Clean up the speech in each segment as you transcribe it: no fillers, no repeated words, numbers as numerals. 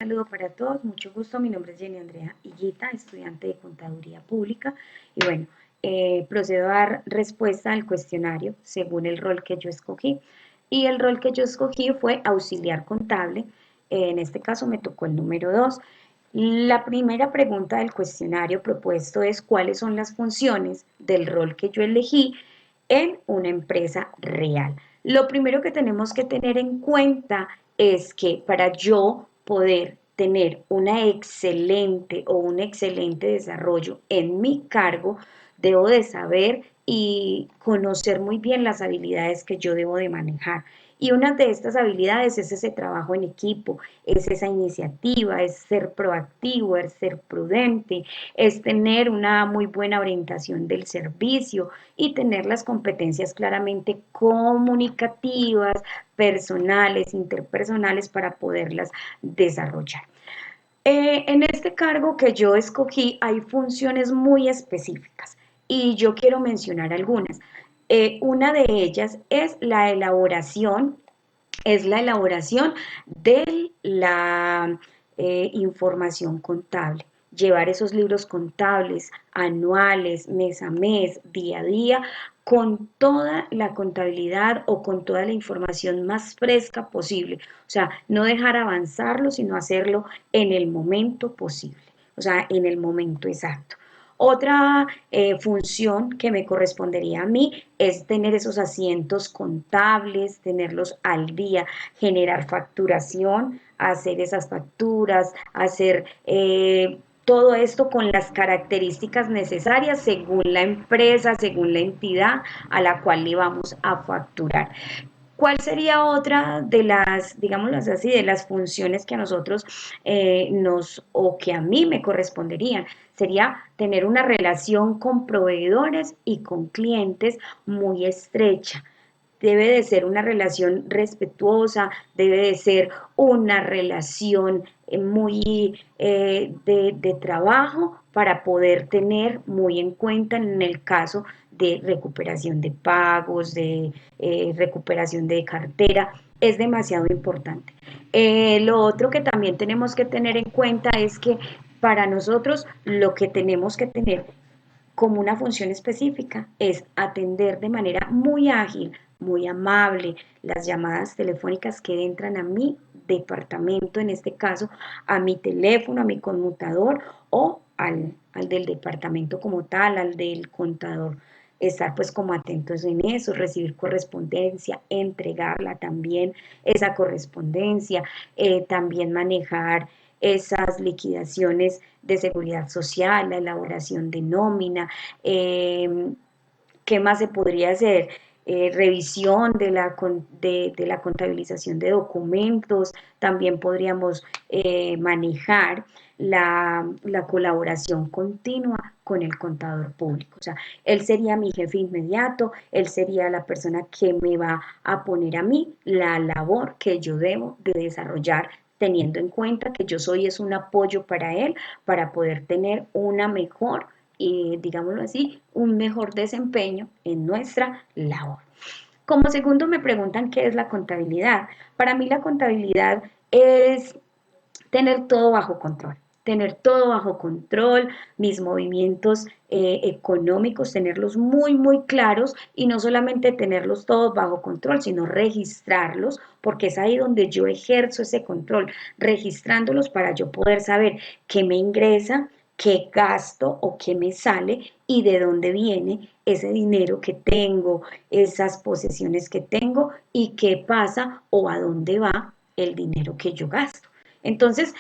Saludo para todos, mucho gusto. Mi nombre es Jenny Andrea Higuita, estudiante de Contaduría Pública. Y bueno, procedo a dar respuesta al cuestionario según el rol que yo escogí. Y el rol que yo escogí fue auxiliar contable. En este caso me tocó el número 2. La primera pregunta del cuestionario propuesto es cuáles son las funciones del rol que yo elegí en una empresa real. Lo primero que tenemos que tener en cuenta es que para yo poder tener una excelente o un excelente desarrollo en mi cargo, debo de saber y conocer muy bien las habilidades que yo debo de manejar. Y una de estas habilidades es ese trabajo en equipo, es esa iniciativa, es ser proactivo, es ser prudente, es tener una muy buena orientación del servicio y tener las competencias claramente comunicativas, personales, interpersonales para poderlas desarrollar. En este cargo que yo escogí hay funciones muy específicas y yo quiero mencionar algunas. Una de ellas es la elaboración de la información contable, llevar esos libros contables anuales, mes a mes, día a día, con toda la contabilidad o con toda la información más fresca posible. O sea, no dejar avanzarlo, sino hacerlo en el momento posible, o sea, en el momento exacto. Otra función que me correspondería a mí es tener esos asientos contables, tenerlos al día, generar facturación, hacer esas facturas, hacer todo esto con las características necesarias según la empresa, según la entidad a la cual le vamos a facturar. ¿Cuál sería otra de las, digámoslo así, de las funciones que a nosotros o que a mí me corresponderían? Sería tener una relación con proveedores y con clientes muy estrecha. Debe de ser una relación respetuosa, debe de ser una relación de trabajo para poder tener muy en cuenta en el caso de recuperación de pagos, de recuperación de cartera, es demasiado importante. Lo otro que también tenemos que tener en cuenta es que para nosotros lo que tenemos que tener como una función específica es atender de manera muy ágil, muy amable las llamadas telefónicas que entran a mi departamento, en este caso a mi teléfono, a mi conmutador o al del departamento como tal, al del contador. Estar pues como atentos en eso, recibir correspondencia, entregarla también, esa correspondencia, también manejar esas liquidaciones de seguridad social, la elaboración de nómina, ¿qué más se podría hacer? Revisión de la contabilización de documentos, también podríamos manejar la colaboración continua con el contador público. O sea, él sería mi jefe inmediato, él sería la persona que me va a poner a mí la labor que yo debo de desarrollar teniendo en cuenta que yo soy es un apoyo para él para poder tener una mejor digámoslo así, un mejor desempeño en nuestra labor. Como segundo me preguntan qué es la contabilidad. Para mí la contabilidad es tener todo bajo control. Tener todo bajo control, mis movimientos económicos, tenerlos muy, muy claros y no solamente tenerlos todos bajo control, sino registrarlos, porque es ahí donde yo ejerzo ese control, registrándolos para yo poder saber qué me ingresa, qué gasto o qué me sale y de dónde viene ese dinero que tengo, esas posesiones que tengo y qué pasa o a dónde va el dinero que yo gasto. Entonces,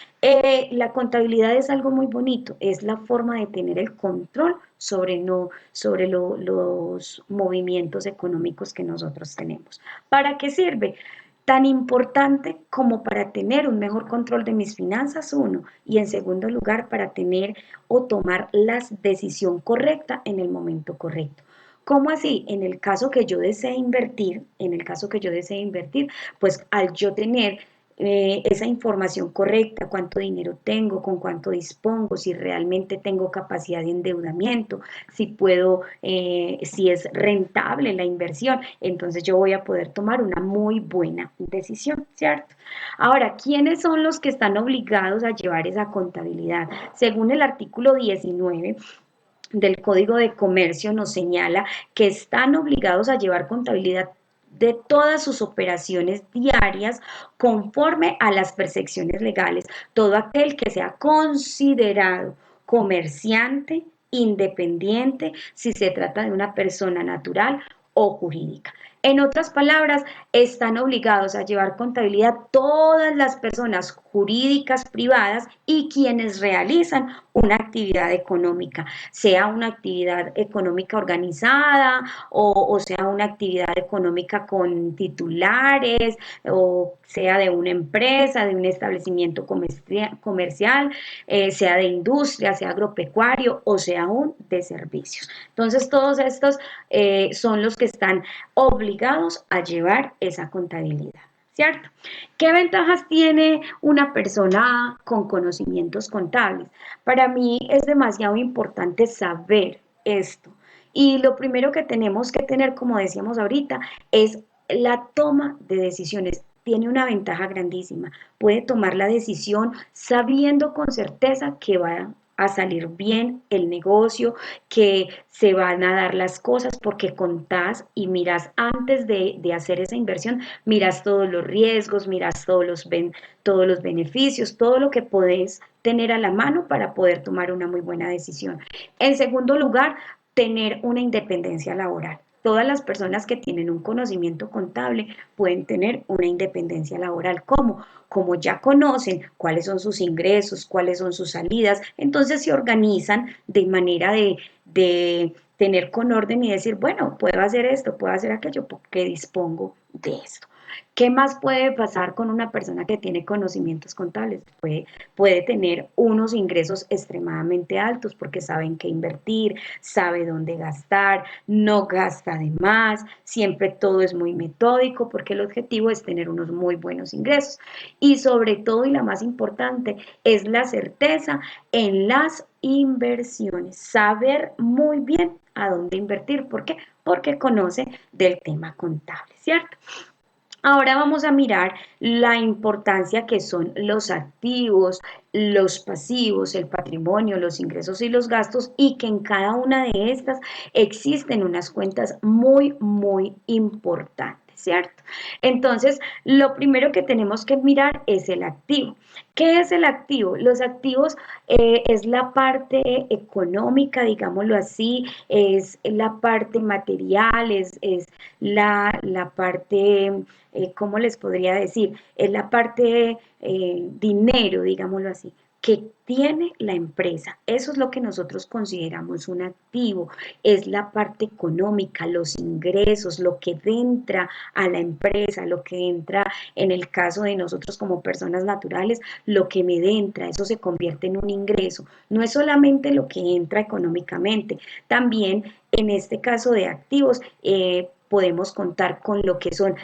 la contabilidad es algo muy bonito, es la forma de tener el control sobre, los movimientos económicos que nosotros tenemos. ¿Para qué sirve? Tan importante como para tener un mejor control de mis finanzas, uno, y en segundo lugar, para tener o tomar la decisión correcta en el momento correcto. ¿Cómo así? En el caso que yo desee invertir, pues al yo tener esa información correcta, cuánto dinero tengo, con cuánto dispongo, si realmente tengo capacidad de endeudamiento, si puedo, si es rentable la inversión, entonces yo voy a poder tomar una muy buena decisión, ¿cierto? Ahora, ¿quiénes son los que están obligados a llevar esa contabilidad? Según el artículo 19 del Código de Comercio nos señala que están obligados a llevar contabilidad de todas sus operaciones diarias conforme a las percepciones legales. Todo aquel que sea considerado comerciante independiente, si se trata de una persona natural o jurídica. En otras palabras, están obligados a llevar contabilidad todas las personas jurídicas privadas y quienes realizan una actividad económica, sea una actividad económica organizada o sea una actividad económica con titulares o sea de una empresa, de un establecimiento comercial, sea de industria, sea agropecuario o sea aún de servicios. Entonces todos estos son los que están obligados a llevar esa contabilidad, ¿cierto? ¿Qué ventajas tiene una persona con conocimientos contables? Para mí es demasiado importante saber esto. Y lo primero que tenemos que tener, como decíamos ahorita, es la toma de decisiones. Tiene una ventaja grandísima. Puede tomar la decisión sabiendo con certeza que va a salir bien el negocio, que se van a dar las cosas porque contás y miras antes de hacer esa inversión, miras todos los riesgos, miras todos los beneficios, todo lo que podés tener a la mano para poder tomar una muy buena decisión. En segundo lugar, tener una independencia laboral. Todas las personas que tienen un conocimiento contable pueden tener una independencia laboral. ¿Cómo? Como ya conocen cuáles son sus ingresos, cuáles son sus salidas, entonces se organizan de manera de tener con orden y decir, bueno, puedo hacer esto, puedo hacer aquello, porque dispongo de esto. ¿Qué más puede pasar con una persona que tiene conocimientos contables? Puede tener unos ingresos extremadamente altos porque saben qué invertir, sabe dónde gastar, no gasta de más, siempre todo es muy metódico porque el objetivo es tener unos muy buenos ingresos. Y sobre todo, y la más importante, es la certeza en las inversiones, saber muy bien a dónde invertir. ¿Por qué? Porque conoce del tema contable, ¿cierto? Ahora vamos a mirar la importancia que son los activos, los pasivos, el patrimonio, los ingresos y los gastos y que en cada una de estas existen unas cuentas muy, muy importantes, ¿cierto? Entonces, lo primero que tenemos que mirar es el activo. ¿Qué es el activo? Los activos es la parte económica, digámoslo así, es la parte material, es la parte ¿cómo les podría decir? Es la parte dinero, digámoslo así, que tiene la empresa. Eso es lo que nosotros consideramos un activo, es la parte económica, los ingresos, lo que entra a la empresa, lo que entra en el caso de nosotros como personas naturales, lo que me entra, eso se convierte en un ingreso. No es solamente lo que entra económicamente, también en este caso de activos, podemos contar con lo que son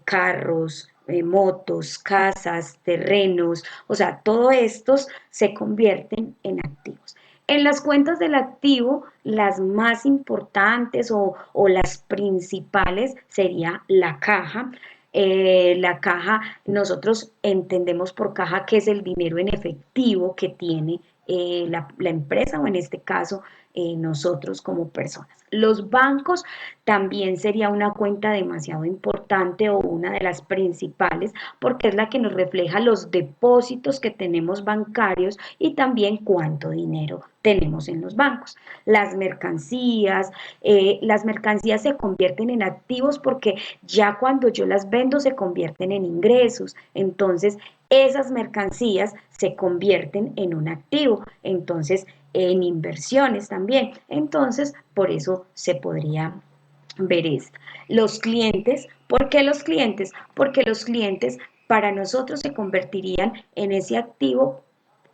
carros, motos, casas, terrenos, o sea, todos estos se convierten en activos. En las cuentas del activo, las más importantes o las principales sería la caja. La caja, nosotros entendemos por caja que es el dinero en efectivo que tiene la empresa o en este caso nosotros como personas. Los bancos también sería una cuenta demasiado importante o una de las principales porque es la que nos refleja los depósitos que tenemos bancarios y también cuánto dinero tenemos en los bancos. Las mercancías se convierten en activos porque ya cuando yo las vendo se convierten en ingresos. Entonces, esas mercancías se convierten en un activo. Entonces, en inversiones también. Entonces, por eso se podría ver esto. Los clientes, ¿por qué los clientes? Porque los clientes para nosotros se convertirían en ese activo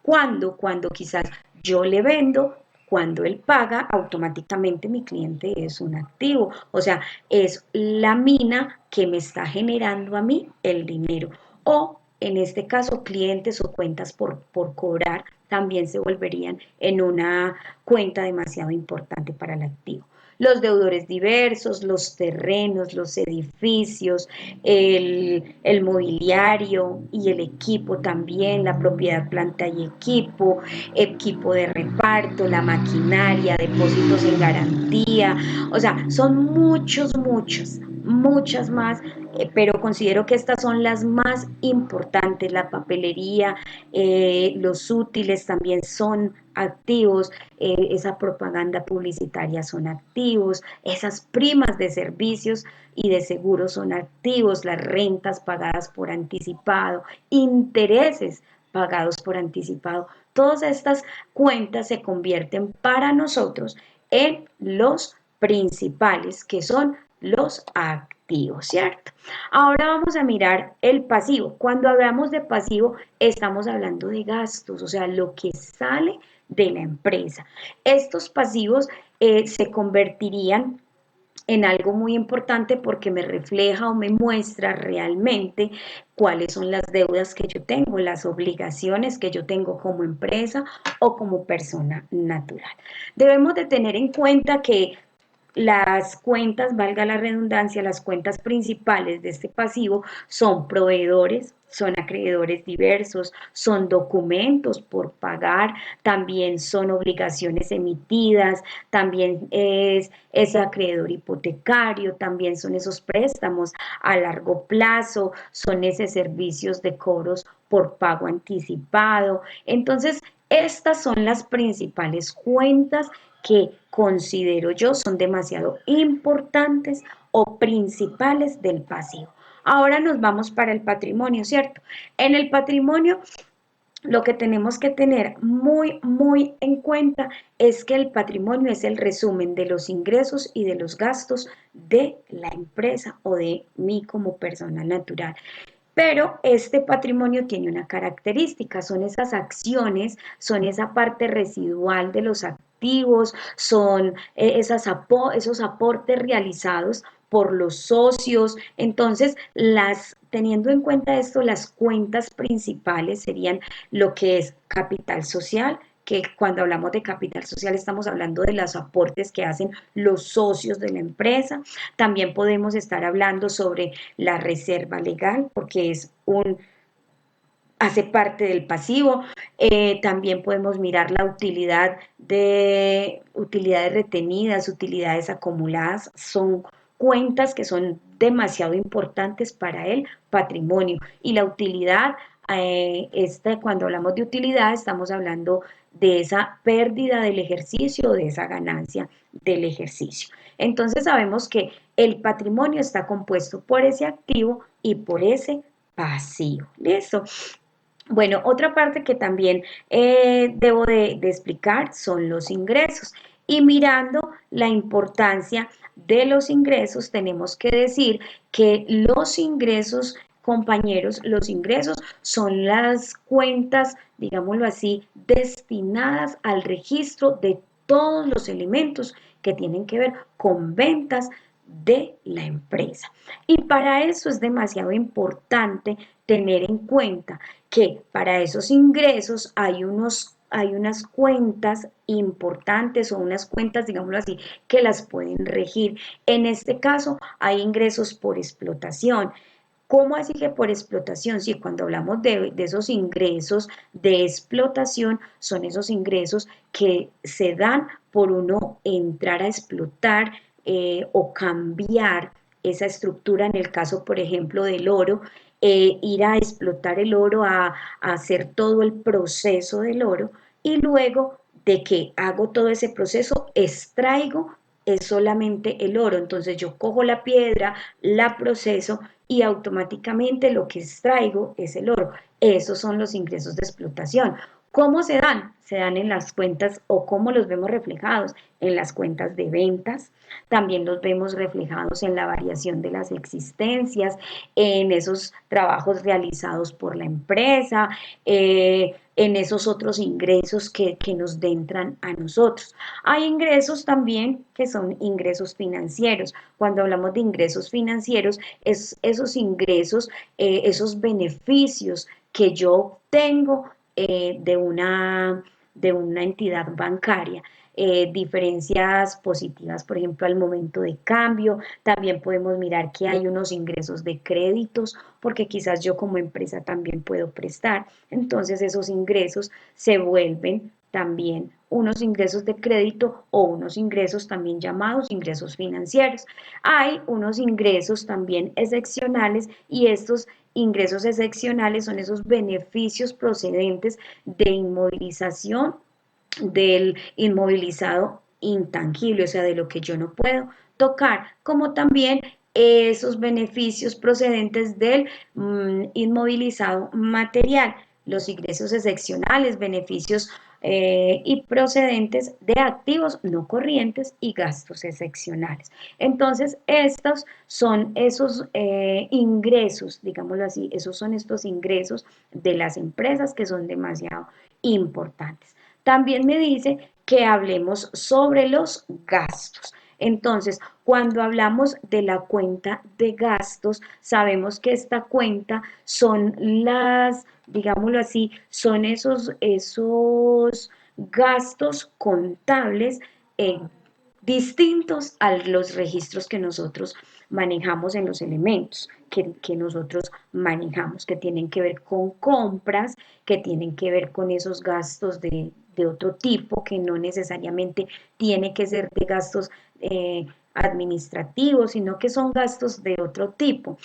cuando quizás yo le vendo, cuando él paga, automáticamente mi cliente es un activo. O sea, es la mina que me está generando a mí el dinero. O en este caso clientes o cuentas por cobrar, también se volverían en una cuenta demasiado importante para el activo. Los deudores diversos, los terrenos, los edificios, el mobiliario y el equipo también, la propiedad, planta y equipo de reparto, la maquinaria, depósitos en garantía, o sea, son muchas más, pero considero que estas son las más importantes. La papelería, los útiles también son activos, esa propaganda publicitaria son activos, esas primas de servicios y de seguros son activos, las rentas pagadas por anticipado, intereses pagados por anticipado. Todas estas cuentas se convierten para nosotros en los principales, que son los activos, ¿cierto? Ahora vamos a mirar el pasivo. Cuando hablamos de pasivo, estamos hablando de gastos, o sea, lo que sale de la empresa. Estos pasivos se convertirían en algo muy importante porque me refleja o me muestra realmente cuáles son las deudas que yo tengo, las obligaciones que yo tengo como empresa o como persona natural. Debemos de tener en cuenta que las cuentas, valga la redundancia, las cuentas principales de este pasivo son proveedores, son acreedores diversos, son documentos por pagar, también son obligaciones emitidas, también es ese acreedor hipotecario, también son esos préstamos a largo plazo, son esos servicios de cobros por pago anticipado. Entonces, estas son las principales cuentas que considero yo son demasiado importantes o principales del pasivo. Ahora nos vamos para el patrimonio, ¿cierto? En el patrimonio lo que tenemos que tener muy en cuenta es que el patrimonio es el resumen de los ingresos y de los gastos de la empresa o de mí como persona natural. Pero este patrimonio tiene una característica, son esas acciones, son esa parte residual de los activos, son esos aportes realizados por los socios. Entonces, teniendo en cuenta esto, las cuentas principales serían lo que es capital social, que cuando hablamos de capital social estamos hablando de los aportes que hacen los socios de la empresa. También podemos estar hablando sobre la reserva legal, porque hace parte del pasivo. También podemos mirar la utilidades retenidas, utilidades acumuladas, son cuentas que son demasiado importantes para el patrimonio. Y la utilidad, cuando hablamos de utilidad, estamos hablando de esa pérdida del ejercicio o de esa ganancia del ejercicio. Entonces sabemos que el patrimonio está compuesto por ese activo y por ese pasivo. ¿Listo? Bueno, otra parte que también debo de explicar son los ingresos. Y mirando la importancia de los ingresos, tenemos que decir que los ingresos, compañeros, los ingresos son las cuentas, digámoslo así, destinadas al registro de todos los elementos que tienen que ver con ventas de la empresa. Y para eso es demasiado importante tener en cuenta que para esos ingresos hay unas cuentas importantes o unas cuentas, digámoslo así, que las pueden regir. En este caso hay ingresos por explotación. ¿Cómo así que por explotación? Sí, cuando hablamos de esos ingresos de explotación, son esos ingresos que se dan por uno entrar a explotar o cambiar esa estructura, en el caso, por ejemplo, del oro, ir a explotar el oro, a hacer todo el proceso del oro, y luego de que hago todo ese proceso, extraigo es solamente el oro. Entonces yo cojo la piedra, la proceso y automáticamente lo que extraigo es el oro. Esos son los ingresos de explotación. ¿Cómo se dan? Se dan en las cuentas o cómo los vemos reflejados en las cuentas de ventas. También los vemos reflejados en la variación de las existencias, en esos trabajos realizados por la empresa, en esos otros ingresos que nos entran a nosotros. Hay ingresos también que son ingresos financieros. Cuando hablamos de ingresos financieros, es esos ingresos, esos beneficios que yo tengo de una entidad bancaria. Diferencias positivas, por ejemplo, al momento de cambio. También podemos mirar que hay unos ingresos de créditos, porque quizás yo como empresa también puedo prestar. Entonces esos ingresos se vuelven también unos ingresos de crédito o unos ingresos también llamados ingresos financieros. Hay unos ingresos también excepcionales y estos ingresos excepcionales son esos beneficios procedentes de inmovilización del inmovilizado intangible, o sea, de lo que yo no puedo tocar, como también esos beneficios procedentes del inmovilizado material, los ingresos excepcionales, beneficios y procedentes de activos no corrientes y gastos excepcionales. Entonces, estos son esos ingresos, digámoslo así, esos son estos ingresos de las empresas que son demasiado importantes. También me dice que hablemos sobre los gastos. Entonces, cuando hablamos de la cuenta de gastos, sabemos que esta cuenta son las, digámoslo así, son esos gastos contables distintos a los registros que nosotros manejamos en los elementos que nosotros manejamos, que tienen que ver con compras, que tienen que ver con esos gastos de otro tipo, que no necesariamente tiene que ser de gastos administrativos, sino que son gastos de otro tipo.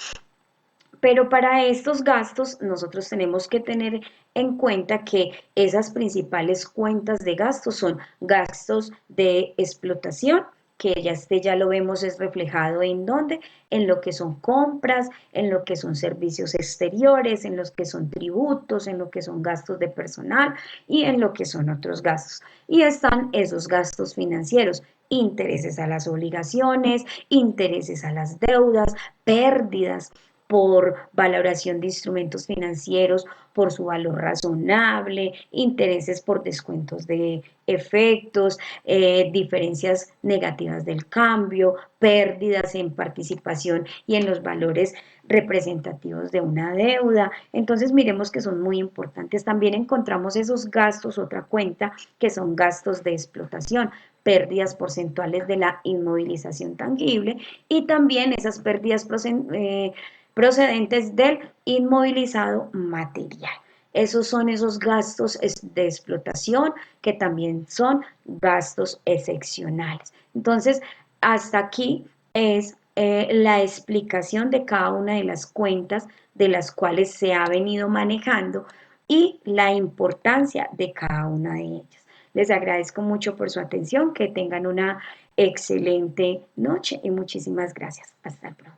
Pero para estos gastos nosotros tenemos que tener en cuenta que esas principales cuentas de gastos son gastos de explotación, que ya lo vemos es reflejado en dónde, en lo que son compras, en lo que son servicios exteriores, en los que son tributos, en lo que son gastos de personal y en lo que son otros gastos. Y están esos gastos financieros, intereses a las obligaciones, intereses a las deudas, pérdidas por valoración de instrumentos financieros, por su valor razonable, intereses por descuentos de efectos, diferencias negativas del cambio, pérdidas en participación y en los valores representativos de una deuda. Entonces miremos que son muy importantes. También encontramos esos gastos, otra cuenta, que son gastos de explotación, pérdidas porcentuales de la inmovilización tangible y también esas pérdidas procedentes del inmovilizado material. Esos son esos gastos de explotación que también son gastos excepcionales. Entonces, hasta aquí es la explicación de cada una de las cuentas de las cuales se ha venido manejando y la importancia de cada una de ellas. Les agradezco mucho por su atención, que tengan una excelente noche y muchísimas gracias. Hasta pronto.